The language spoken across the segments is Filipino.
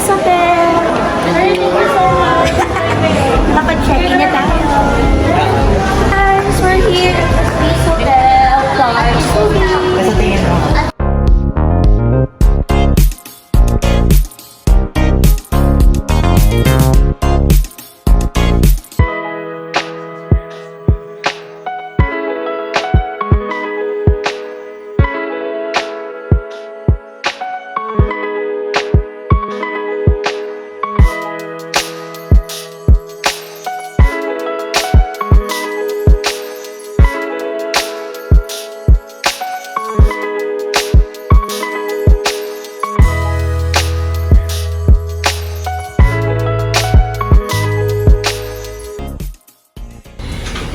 Swiss Hotel! Thank you so much! Kapag-check-in na tayo. Guys, we're here at the Swiss Hotel. Sa tingin mo.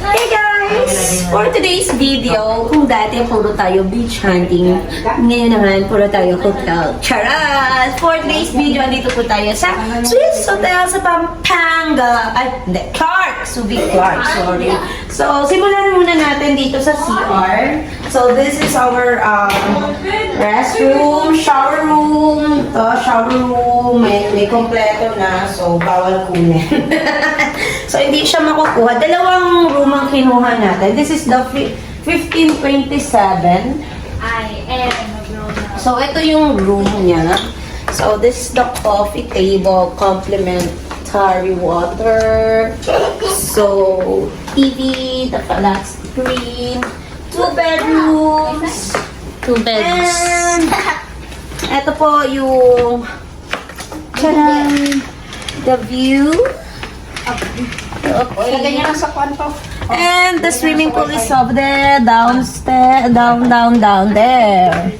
Hey guys! For today's video, kung dati puro tayo beach hunting, ngayon naman puro tayo hotel. Charas! For today's video, andito po tayo sa Swiss Hotel sa Pampanga. Ay, hindi, Clark! Subic Clark, sorry. So, simulan muna natin dito sa CR. So, this is our restroom, shower room. Shower room, may kompleto na. So, bawal kunin. So, hindi siya makukuha. Dalawang room ang kinuha natin. This is the 1527. I am a grown-up. So, ito yung room niya. So, this is the coffee table, complimentary water. So, TV, the flat screen, 2 bedrooms. 2 beds. And, ito po yung, tadam, the view. Okay. And the swimming pool is over there, downstairs, down there.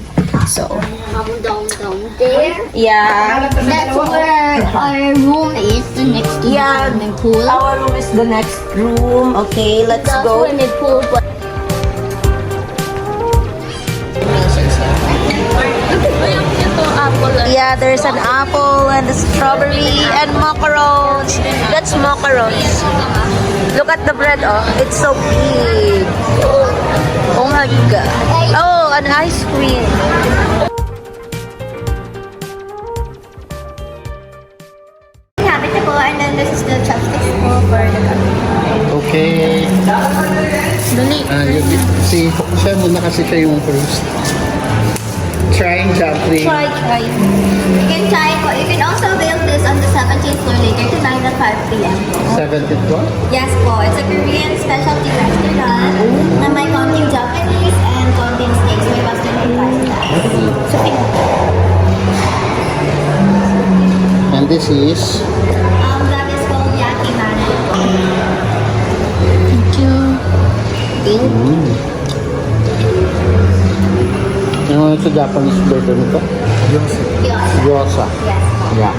So, Down there. yeah. That's where our room is, the next to the Yeah, swimming pool. our room is the next room. Okay, let's The go. swimming pool, but apple. Yeah, there's an apple and a strawberry and macarons. That's macarons. Look at the bread, oh. It's so big. Oh my god. Oh, an ice cream. Habitable, and then this is the chopsticks for the Okay. Dali. Si siya muna kasi siya yung first. Trying jumping. Try. You can try, you can also build this on the 17th floor later tonight at 5 p.m. 17th floor? Yes po, it's a Korean specialty restaurant na may konting Japanese and konting steaks, may western and pasta. So, And this is that is called Yakiman. Thank you. ano sa Japanese version nito? Gyoza. Gyoza. Yes. Yeah.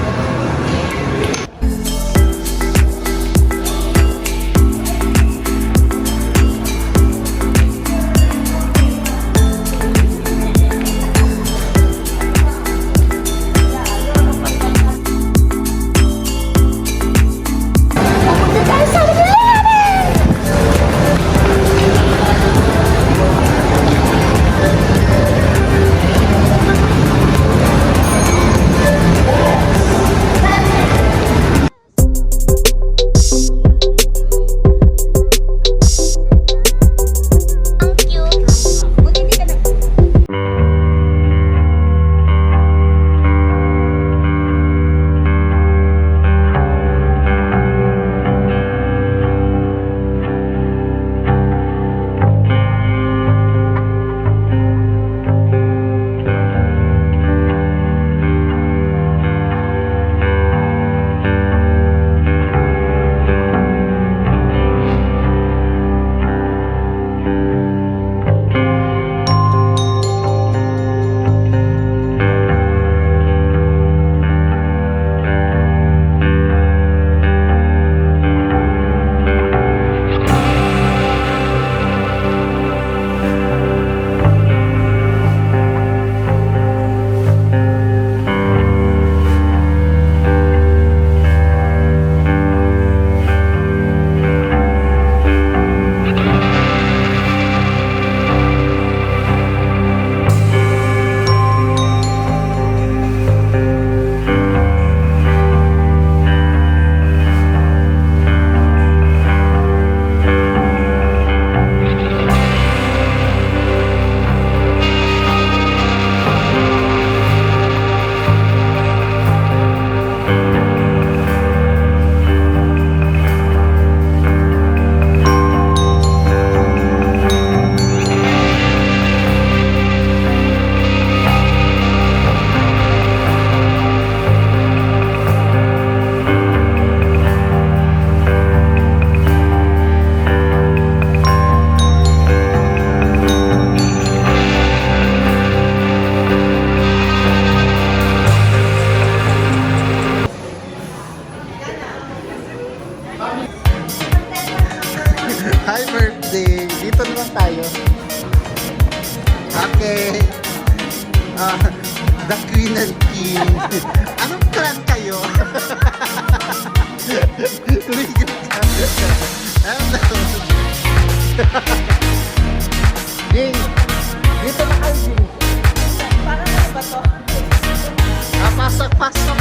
The Queen and King. Anong clan kayo? Tumigil ka. Hello. Jing, dito na kayo, Jing. Parang ano ba to? Pasok, pasok.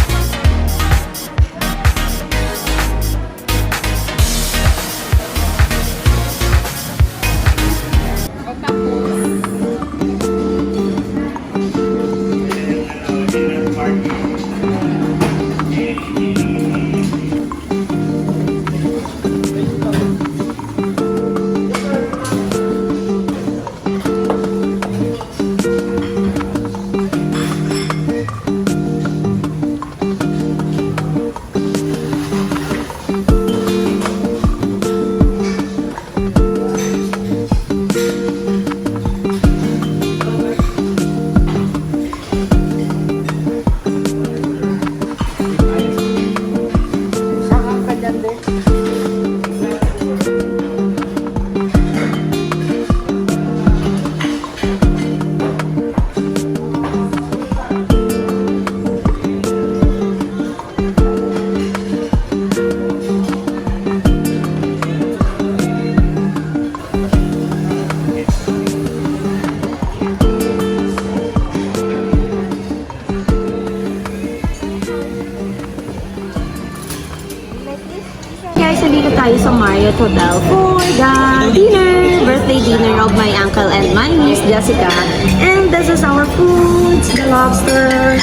Guys, nandito tayo sa Marriott Hotel for the dinner, birthday dinner of my uncle and my niece, Jessica. And this is our food, the lobster.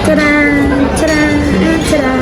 Ta-da! Ta-da! Ta-da!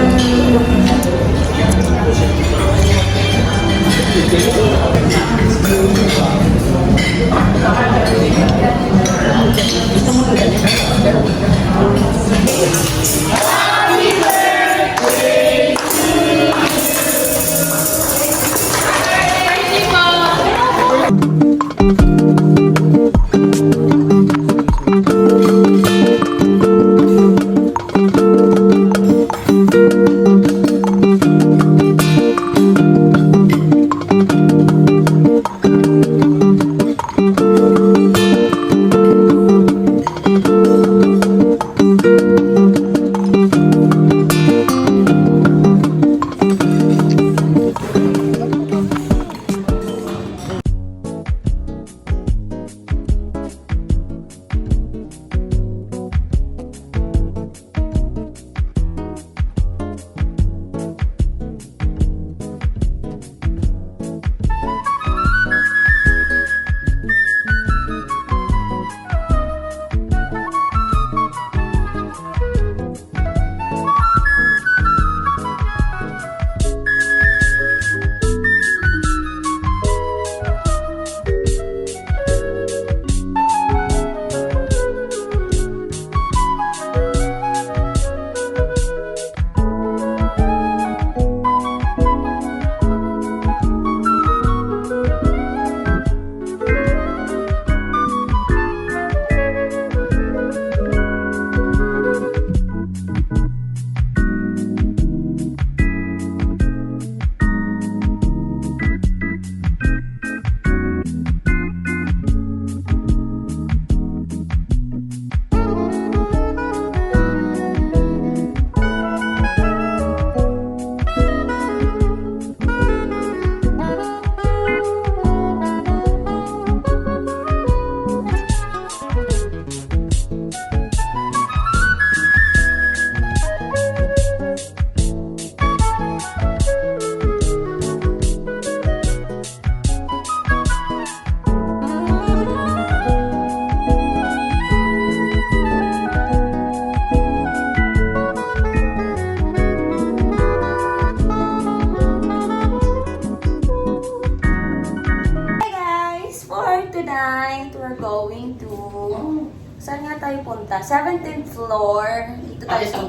Saan nga tayo punta? 17th floor. Dito tayo sa...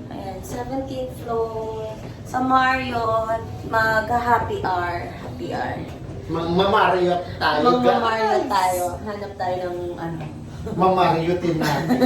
Ayan, 17th floor. Sa Marriott. Mag-happy hour. Happy hour. Mamariot tayo. Mag-Marriott tayo. Hanap tayo ng ano. Mamariotin natin.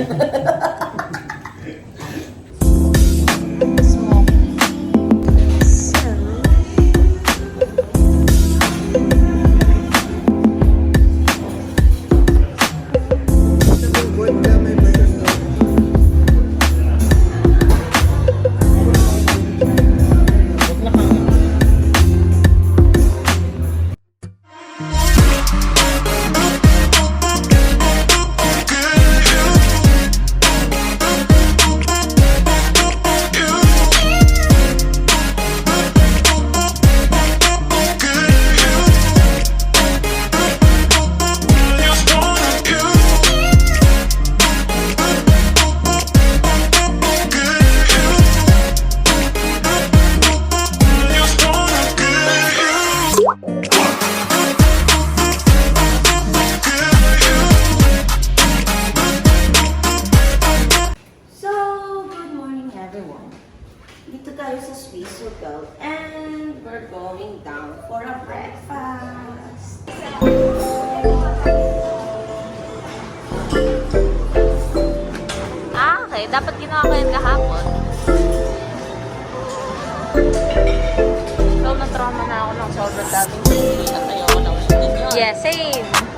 Dito tayo sa Swiss Hotel and we're going down for a breakfast. Okay. Dapat ginawa ko yan kahapon. So, na-trauma na ako ng sobrang daming hindi na tayo ako ng Yeah, same.